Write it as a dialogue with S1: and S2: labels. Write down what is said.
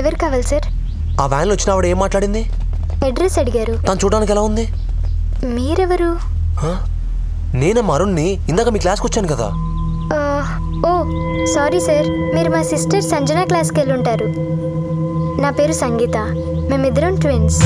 S1: ఎవరు కావాలి సార్?
S2: ఆ వ్యాన్లో వచ్చిన ఆవిడ ఏం మాట్లాడింది?
S1: అడ్రస్ అడిగారు.
S2: తను చూడడానికి ఎలా ఉంది?
S1: మీరెవరు?
S2: నేనమ్మా అరుణ్ని, ఇందాక మీ క్లాస్కి వచ్చాను కదా.
S1: ఓ సారీ సార్, మీరు మా సిస్టర్ సంజన క్లాస్కి వెళ్ళి ఉంటారు. నా పేరు సంగీత, మేమిద్దరం ట్విన్స్.